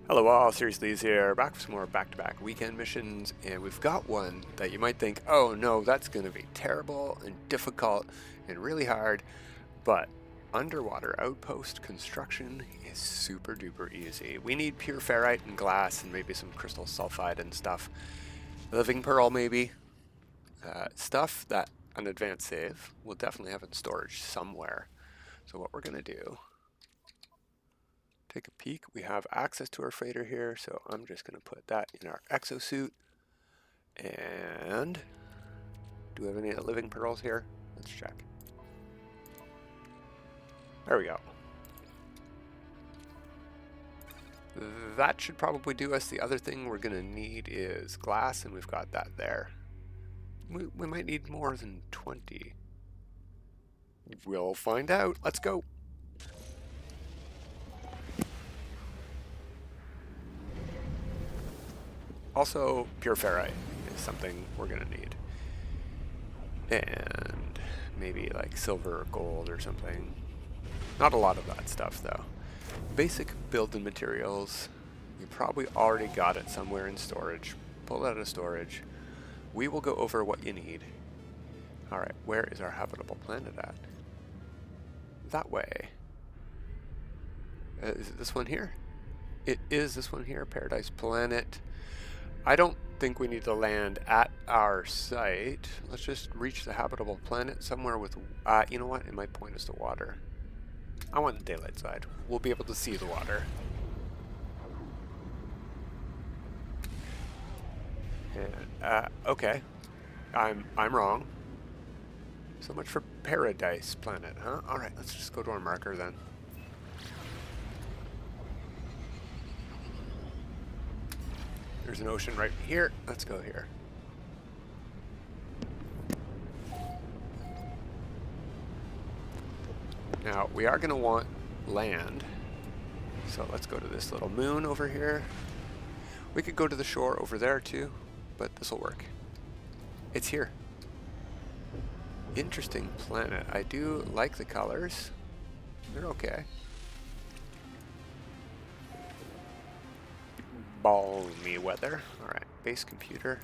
Hello all, Seriously's here, back for some more back-to-back weekend missions, and we've got one that you might think, oh no, that's going to be terrible and difficult and really hard, but Underwater Outpost construction is super duper easy. We need pure ferrite and glass and maybe some crystal sulphide and stuff. Living pearl maybe. Stuff that an advanced save will definitely have in storage somewhere. So what we're going to do, take a peek. We have access to our freighter here, so I'm just going to put that in our exosuit. And do we have any living pearls here? Let's check. There we go. That should probably do us. The other thing we're going to need is glass, and we've got that there. We might need more than 20. We'll find out. Let's go. Also, pure ferrite is something we're going to need. And maybe like silver or gold or something. Not a lot of that stuff though. Basic building materials. You probably already got it somewhere in storage. Pull it out of storage. We will go over what you need. Alright, where is our habitable planet at? That way. Is it this one here? It is this one here, Paradise Planet. I don't think we need to land at our site. Let's just reach the habitable planet somewhere with, you know what? It might point us to water. I want the daylight side. We'll be able to see the water. And, okay. I'm wrong. So much for Paradise Planet, huh? Alright, let's just go to our marker then. There's an ocean right here. Let's go here. Now, we are going to want land. So let's go to this little moon over here. We could go to the shore over there too, but this will work. It's here. Interesting planet. I do like the colors. They're okay. Balmy weather. Alright, base computer.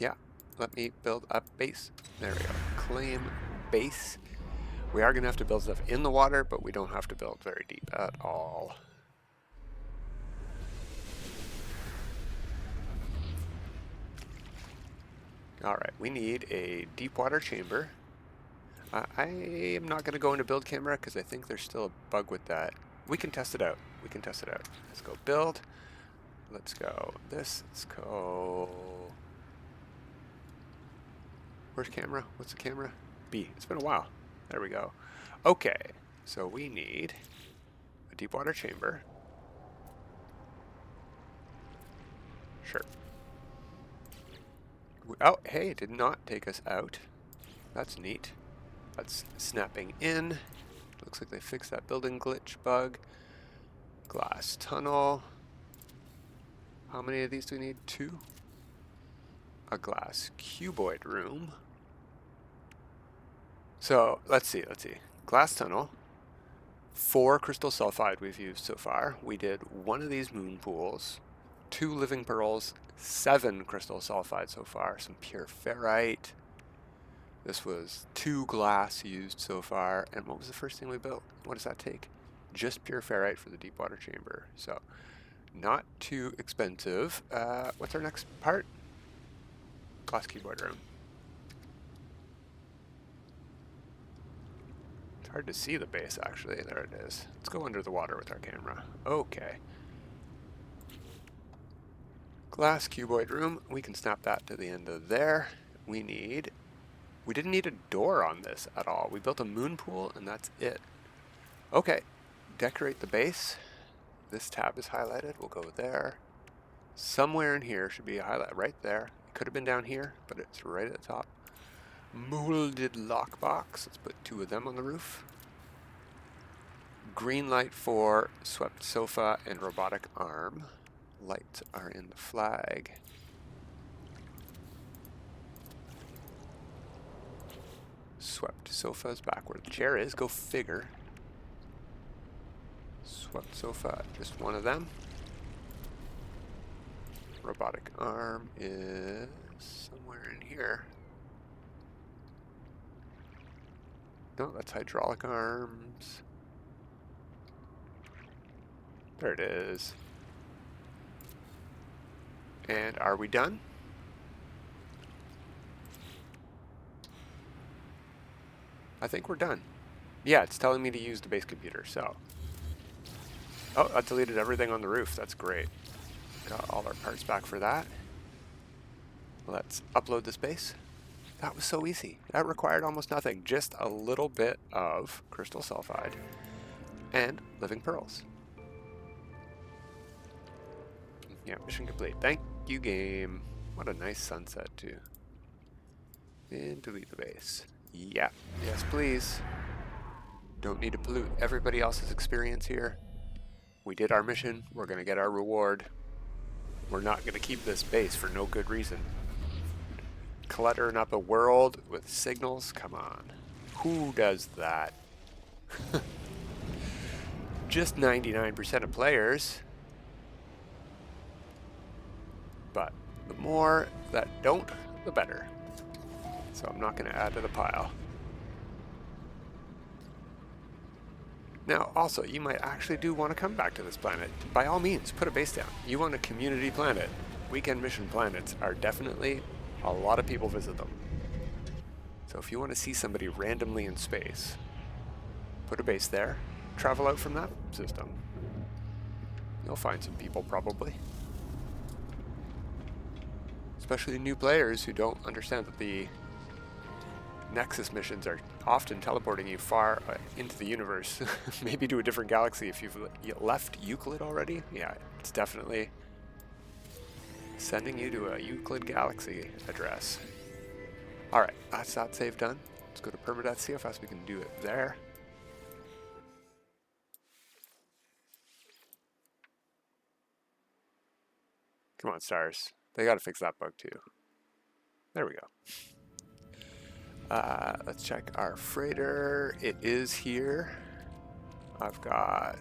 Yeah, let me build a base. There we go. Claim base. We are going to have to build stuff in the water, but we don't have to build very deep at all. Alright, we need a deep water chamber. I am not going to go into build camera because I think there's still a bug with that. We can test it out. We can test it out. Let's go build. Let's go this. Let's go... Where's camera? What's the camera? B. It's been a while. There we go. Okay, so we need a deep water chamber. Sure. Oh, hey, it did not take us out. That's neat. That's snapping in. Looks like they fixed that building glitch bug. Glass tunnel. How many of these do we need? 2. A glass cuboid room. So let's see. Glass tunnel. 4 crystal sulphide we've used so far. We did 1 of these moon pools. 2 living pearls. 7 crystal sulphide so far. Some pure ferrite. This was 2 glass used so far. And what was the first thing we built? What does that take? Just pure ferrite for the deep water chamber. So not too expensive. What's our next part? Glass cuboid room. It's hard to see the base actually. There it is. Let's go under the water with our camera. Okay. Glass cuboid room. We can snap that to the end of there. We didn't need a door on this at all. We built a moon pool and that's it. Okay. Decorate the base. This tab is highlighted. We'll go there. Somewhere in here should be a highlight right there. It could have been down here, but it's right at the top. Molded lockbox. Let's put 2 of them on the roof. Green light for swept sofa and robotic arm. Lights are in the flag. swept sofas back where the chair is. Go figure. Swept sofa, just one of them. Robotic arm is somewhere in here. No, that's hydraulic arms. There it is. And are we done? I think we're done. Yeah, it's telling me to use the base computer, so. Oh, I deleted everything on the roof. That's great. Got all our parts back for that. Let's upload the space. That was so easy. That required almost nothing. Just a little bit of crystal sulphide and living pearls. Yeah, mission complete. Thank you, game. What a nice sunset, too. And delete the base. Yeah. Yes, please. Don't need to pollute everybody else's experience here. We did our mission. We're going to get our reward. We're not going to keep this base for no good reason. Cluttering up a world with signals? Come on. Who does that? Just 99% of players. But the more that don't, the better. So I'm not going to add to the pile. Now, also, you might actually do want to come back to this planet. By all means, put a base down. You want a community planet. Weekend mission planets are definitely, a lot of people visit them. So if you want to see somebody randomly in space, put a base there, travel out from that system. You'll find some people, probably. Especially new players who don't understand that the Nexus missions are often teleporting you far into the universe, maybe to a different galaxy if you've left Euclid already. Yeah, it's definitely sending you to a Euclid galaxy address. Alright, that's that save done. Let's go to Permadeath, see how fast we can do it there. Come on, stars. They gotta fix that bug too. There we go. Let's check our freighter. It is here. I've got...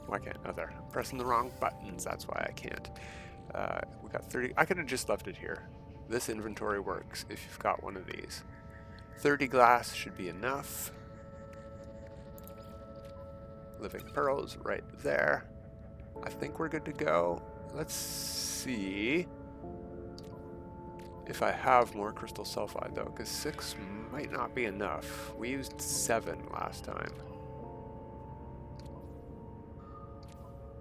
Why can't... Oh, there. I'm pressing the wrong buttons. That's why I can't. We got 30... I could have just left it here. This inventory works if you've got one of these. 30 glass should be enough. Living pearls right there. I think we're good to go. Let's see if I have more crystal sulphide, though, because 6 might not be enough. We used 7 last time.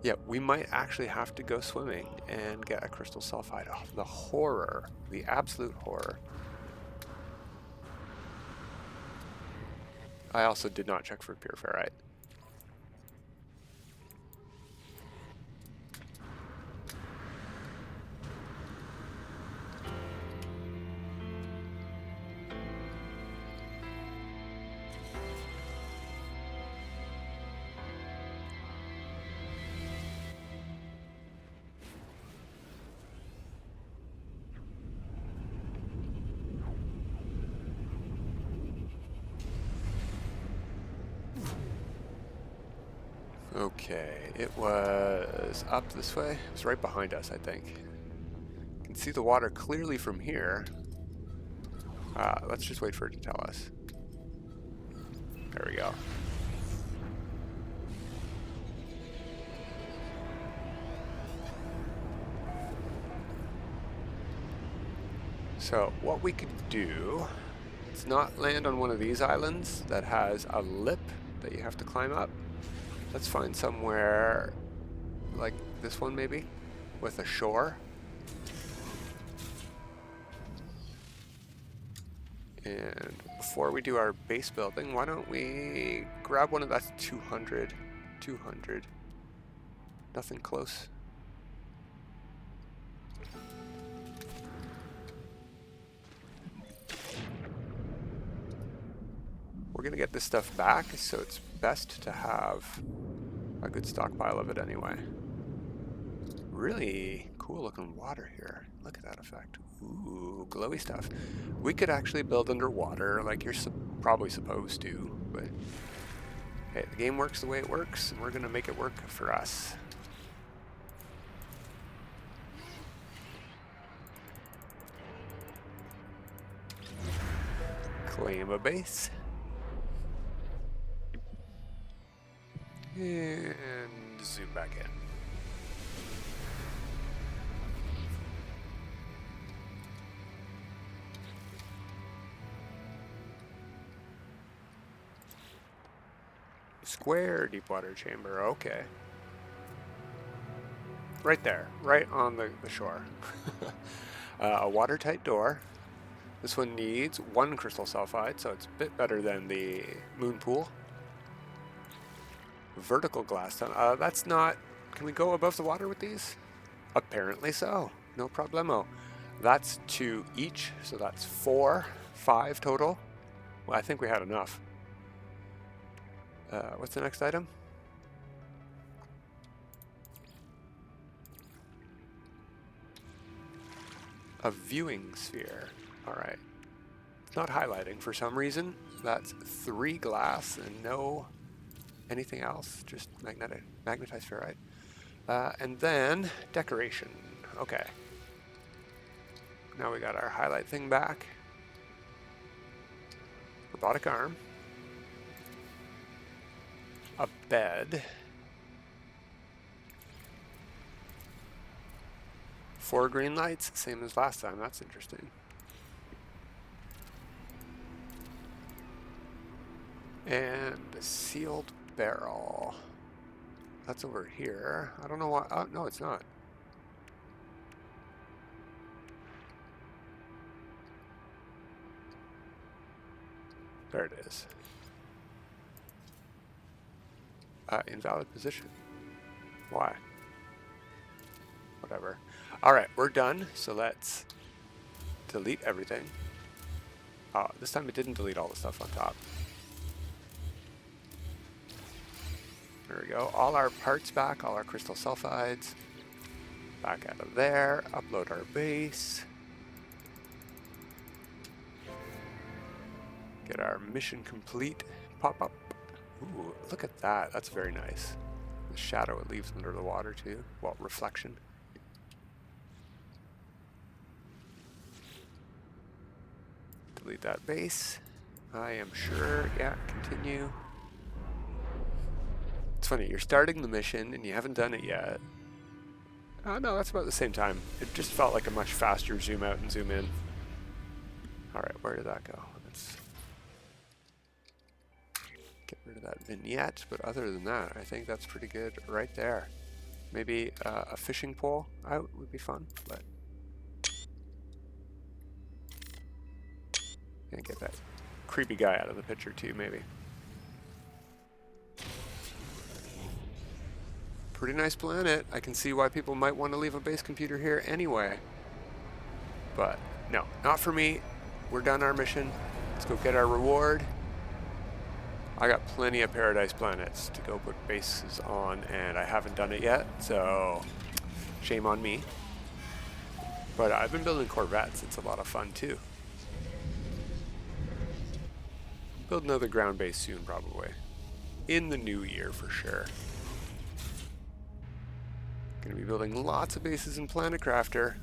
Yeah, we might actually have to go swimming and get a crystal sulphide. Oh, the horror. The absolute horror. I also did not check for pure ferrite. Okay, it was up this way. It was right behind us, I think. You can see the water clearly from here. Let's just wait for it to tell us. There we go. So what we could do, let's not land on one of these islands that has a lip that you have to climb up. Let's find somewhere like this one maybe, with a shore. And before we do our base building, why don't we grab one of that's 200. Nothing close. We're gonna get this stuff back, so it's best to have a good stockpile of it anyway. Really cool looking water here. Look at that effect. Ooh, glowy stuff. We could actually build underwater like you're probably supposed to, but hey, the game works the way it works, and we're gonna make it work for us. Claim a base. And zoom back in. Square deep water chamber, okay. Right there, right on the shore. A watertight door. This one needs 1 crystal sulphide, so it's a bit better than the moon pool. Vertical glass tunnel. That's not... Can we go above the water with these? Apparently so. No problemo. That's 2 each, so that's 4. 5 total. Well, I think we had enough. What's the next item? A viewing sphere. Alright. It's not highlighting for some reason. That's 3 glass and no anything else. Just magnetized ferrite. And then decoration. Okay. Now we got our highlight thing back. Robotic arm. A bed. 4 green lights, same as last time. That's interesting. And a sealed barrel. That's over here. I don't know why. Oh, no, it's not. There it is. Invalid position. Why? Whatever. Alright, we're done. So let's delete everything. This time it didn't delete all the stuff on top. There we go. All our parts back, all our crystal sulphides. Back out of there. Upload our base. Get our mission complete. Pop up. Ooh, look at that. That's very nice. The shadow it leaves under the water too. Well, reflection. Delete that base. I am sure. Yeah, continue. It's funny, you're starting the mission and you haven't done it yet. Oh no, that's about the same time. It just felt like a much faster zoom out and zoom in. Alright, where did that go? Let's get rid of that vignette, but other than that, I think that's pretty good right there. Maybe a fishing pole out would be fun, but... And get that creepy guy out of the picture too, maybe. Pretty nice planet. I can see why people might want to leave a base computer here anyway. But no, not for me. We're done our mission. Let's go get our reward. I got plenty of paradise planets to go put bases on, and I haven't done it yet, so shame on me. But I've been building Corvettes. It's a lot of fun too. Build another ground base soon, probably. In the new year, for sure. Gonna be building lots of bases in Planet Crafter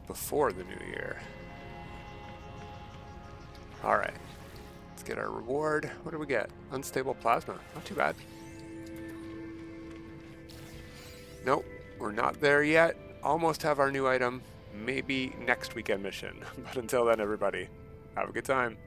before the new year. Alright. Let's get our reward. What do we get? Unstable plasma. Not too bad. Nope. We're not there yet. Almost have our new item. Maybe next weekend mission. But until then, everybody, have a good time.